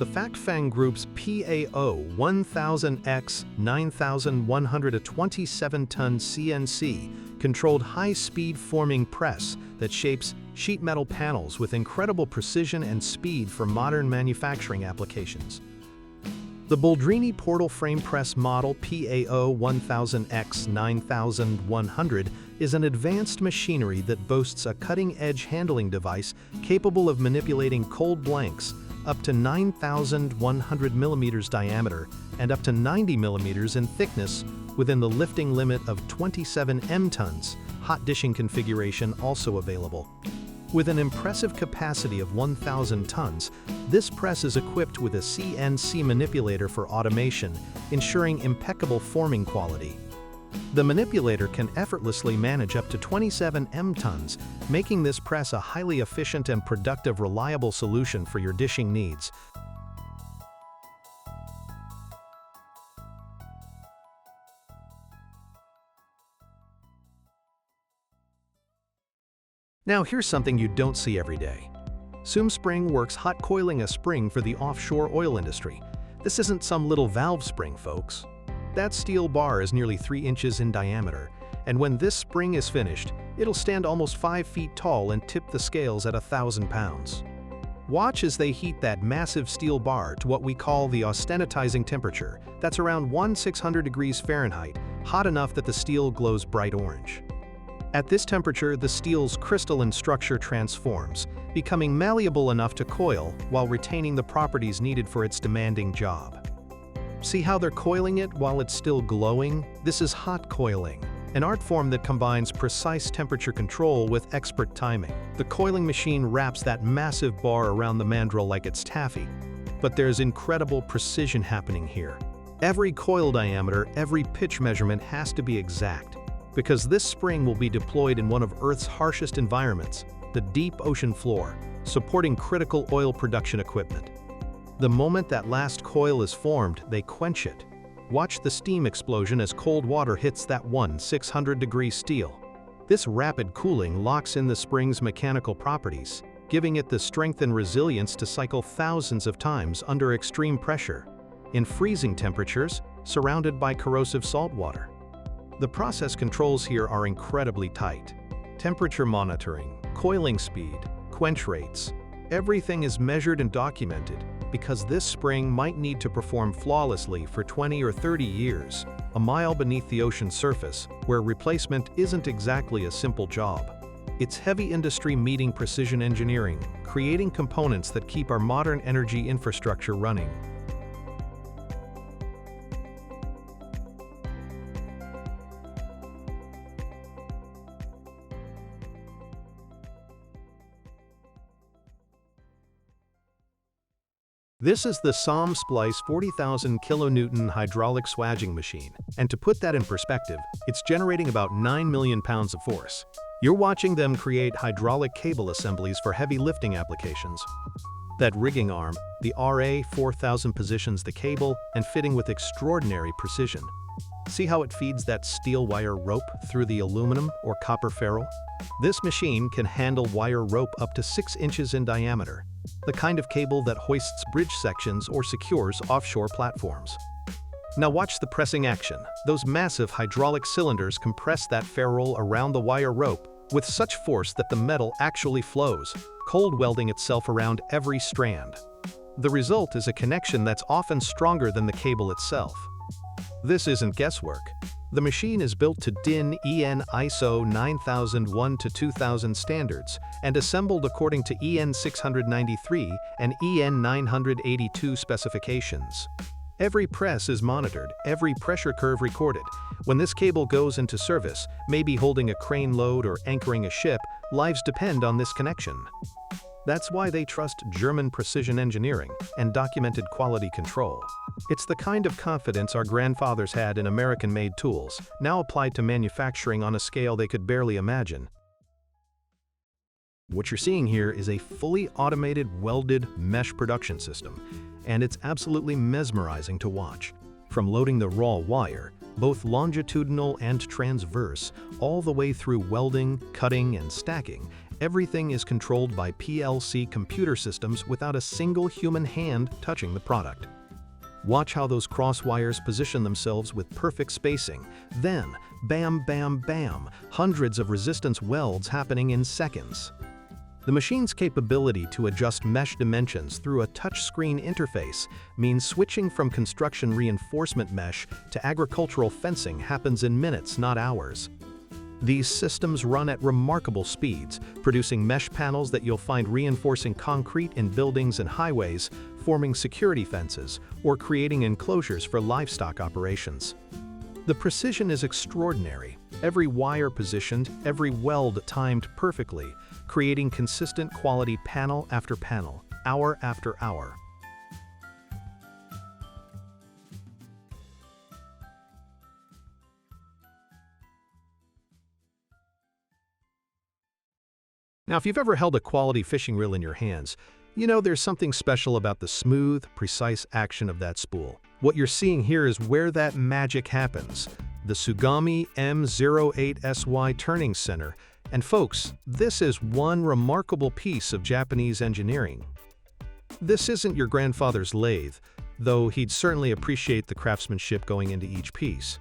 the Fang Group's PAO 1000X 9127-ton CNC controlled high-speed forming press that shapes sheet metal panels with incredible precision and speed for modern manufacturing applications. The Boldrini Portal Frame Press Model PAO 1000X 9100 is an advanced machinery that boasts a cutting-edge handling device capable of manipulating cold blanks up to 9,100 millimeters diameter and up to 90 millimeters in thickness within the lifting limit of 27 m-tons, hot dishing configuration also available. With an impressive capacity of 1,000 tons, this press is equipped with a CNC manipulator for automation, ensuring impeccable forming quality. The manipulator can effortlessly manage up to 27 m-tons, making this press a highly efficient and productive, reliable solution for your dishing needs. Now here's something you don't see every day. SumSpring works hot coiling a spring for the offshore oil industry. This isn't some little valve spring, folks. That steel bar is nearly 3 inches in diameter, and when this spring is finished, it'll stand almost 5 feet tall and tip the scales at 1,000 pounds. Watch as they heat that massive steel bar to what we call the austenitizing temperature. That's around 1600 degrees Fahrenheit, hot enough that the steel glows bright orange. At this temperature, the steel's crystalline structure transforms, becoming malleable enough to coil while retaining the properties needed for its demanding job. See how they're coiling it while it's still glowing? This is hot coiling, an art form that combines precise temperature control with expert timing. The coiling machine wraps that massive bar around the mandrel like it's taffy. But there's incredible precision happening here. Every coil diameter, every pitch measurement has to be exact, because this spring will be deployed in one of Earth's harshest environments, the deep ocean floor, supporting critical oil production equipment. The moment that last coil is formed, they quench it. Watch the steam explosion as cold water hits that 1600-degree steel. This rapid cooling locks in the spring's mechanical properties, giving it the strength and resilience to cycle thousands of times under extreme pressure, in freezing temperatures, surrounded by corrosive salt water. The process controls here are incredibly tight. Temperature monitoring, coiling speed, quench rates, everything is measured and documented, because this spring might need to perform flawlessly for 20 or 30 years, a mile beneath the ocean surface, where replacement isn't exactly a simple job. It's heavy industry meeting precision engineering, creating components that keep our modern energy infrastructure running. This is the SOM Splice 40,000 kilonewton hydraulic swaging machine, and to put that in perspective, it's generating about 9 million pounds of force. You're watching them create hydraulic cable assemblies for heavy lifting applications. That rigging arm, the RA4000, positions the cable and fitting with extraordinary precision. See how it feeds that steel wire rope through the aluminum or copper ferrule? This machine can handle wire rope up to 6 inches in diameter, the kind of cable that hoists bridge sections or secures offshore platforms. Now watch the pressing action. Those massive hydraulic cylinders compress that ferrule around the wire rope with such force that the metal actually flows, cold welding itself around every strand. The result is a connection that's often stronger than the cable itself. This isn't guesswork. The machine is built to DIN EN ISO 9001-2000 standards and assembled according to EN 693 and EN 982 specifications. Every press is monitored, every pressure curve recorded. When this cable goes into service, maybe holding a crane load or anchoring a ship, lives depend on this connection. That's why they trust German precision engineering and documented quality control. It's the kind of confidence our grandfathers had in American-made tools, now applied to manufacturing on a scale they could barely imagine. What you're seeing here is a fully automated welded mesh production system, and it's absolutely mesmerizing to watch. From loading the raw wire, both longitudinal and transverse, all the way through welding, cutting, and stacking, Everything is controlled by PLC computer systems without a single human hand touching the product. Watch how those cross wires position themselves with perfect spacing. Then, bam, bam, bam, hundreds of resistance welds happening in seconds. The machine's capability to adjust mesh dimensions through a touchscreen interface means switching from construction reinforcement mesh to agricultural fencing happens in minutes, not hours. These systems run at remarkable speeds, producing mesh panels that you'll find reinforcing concrete in buildings and highways, forming security fences, or creating enclosures for livestock operations. The precision is extraordinary, every wire positioned, every weld timed perfectly, creating consistent quality panel after panel, hour after hour. Now, if you've ever held a quality fishing reel in your hands, you know there's something special about the smooth, precise action of that spool. What you're seeing here is where that magic happens, the Tsugami M08SY Turning Center. And folks, this is one remarkable piece of Japanese engineering. This isn't your grandfather's lathe, though he'd certainly appreciate the craftsmanship going into each piece.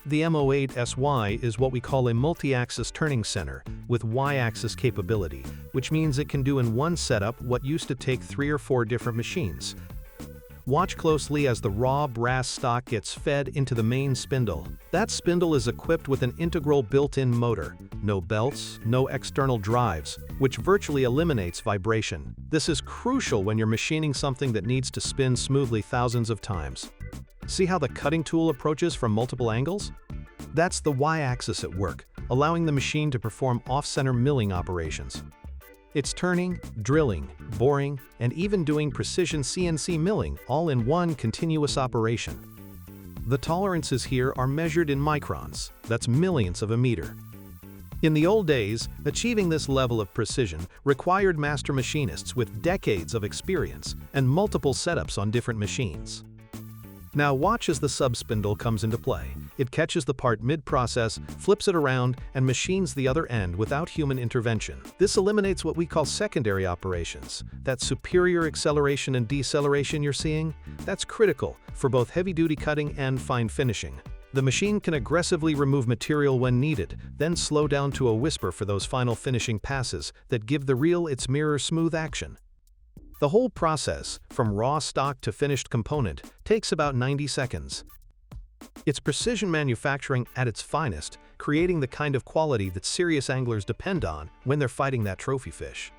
The M08SY is what we call a multi-axis turning center with Y-axis capability, which means it can do in one setup what used to take 3 or 4 different machines. Watch closely as the raw brass stock gets fed into the main spindle. That spindle is equipped with an integral built-in motor, no belts, no external drives, which virtually eliminates vibration. This is crucial when you're machining something that needs to spin smoothly thousands of times. See how the cutting tool approaches from multiple angles? That's the Y-axis at work, allowing the machine to perform off-center milling operations. It's turning, drilling, boring, and even doing precision CNC milling all in one continuous operation. The tolerances here are measured in microns, that's millionths of a meter. In the old days, achieving this level of precision required master machinists with decades of experience and multiple setups on different machines. Now watch as the sub-spindle comes into play. It catches the part mid-process, flips it around, and machines the other end without human intervention. This eliminates what we call secondary operations. That superior acceleration and deceleration you're seeing, that's critical for both heavy-duty cutting and fine finishing. The machine can aggressively remove material when needed, then slow down to a whisper for those final finishing passes that give the reel its mirror-smooth action. The whole process, from raw stock to finished component, takes about 90 seconds. It's precision manufacturing at its finest, creating the kind of quality that serious anglers depend on when they're fighting that trophy fish.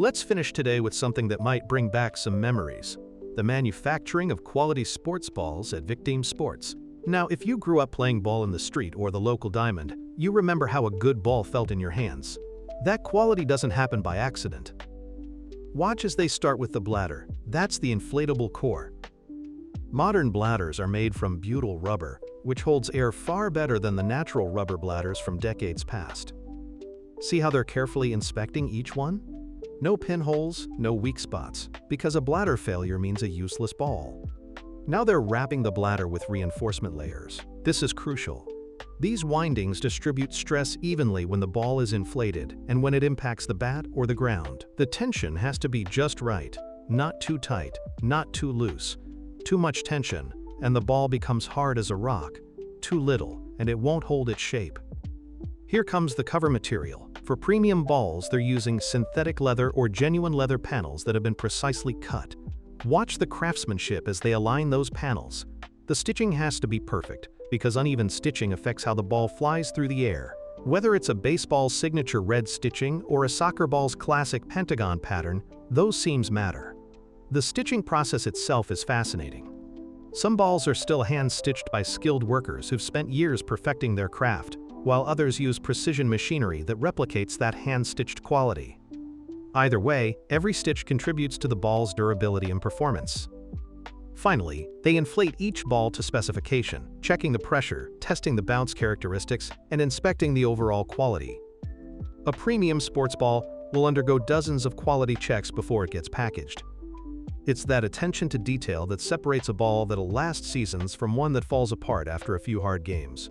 Let's finish today with something that might bring back some memories: the manufacturing of quality sports balls at Victim Sports. Now, if you grew up playing ball in the street or the local diamond, you remember how a good ball felt in your hands. That quality doesn't happen by accident. Watch as they start with the bladder. That's the inflatable core. Modern bladders are made from butyl rubber, which holds air far better than the natural rubber bladders from decades past. See how they're carefully inspecting each one? No pinholes, no weak spots, because a bladder failure means a useless ball. Now they're wrapping the bladder with reinforcement layers. This is crucial. These windings distribute stress evenly when the ball is inflated and when it impacts the bat or the ground. The tension has to be just right, not too tight, not too loose. Too much tension, and the ball becomes hard as a rock. Too little, and it won't hold its shape. Here comes the cover material. For premium balls, they're using synthetic leather or genuine leather panels that have been precisely cut. Watch the craftsmanship as they align those panels. The stitching has to be perfect, because uneven stitching affects how the ball flies through the air. Whether it's a baseball's signature red stitching or a soccer ball's classic pentagon pattern, those seams matter. The stitching process itself is fascinating. Some balls are still hand-stitched by skilled workers who've spent years perfecting their craft, while others use precision machinery that replicates that hand-stitched quality. Either way, every stitch contributes to the ball's durability and performance. Finally, they inflate each ball to specification, checking the pressure, testing the bounce characteristics, and inspecting the overall quality. A premium sports ball will undergo dozens of quality checks before it gets packaged. It's that attention to detail that separates a ball that'll last seasons from one that falls apart after a few hard games.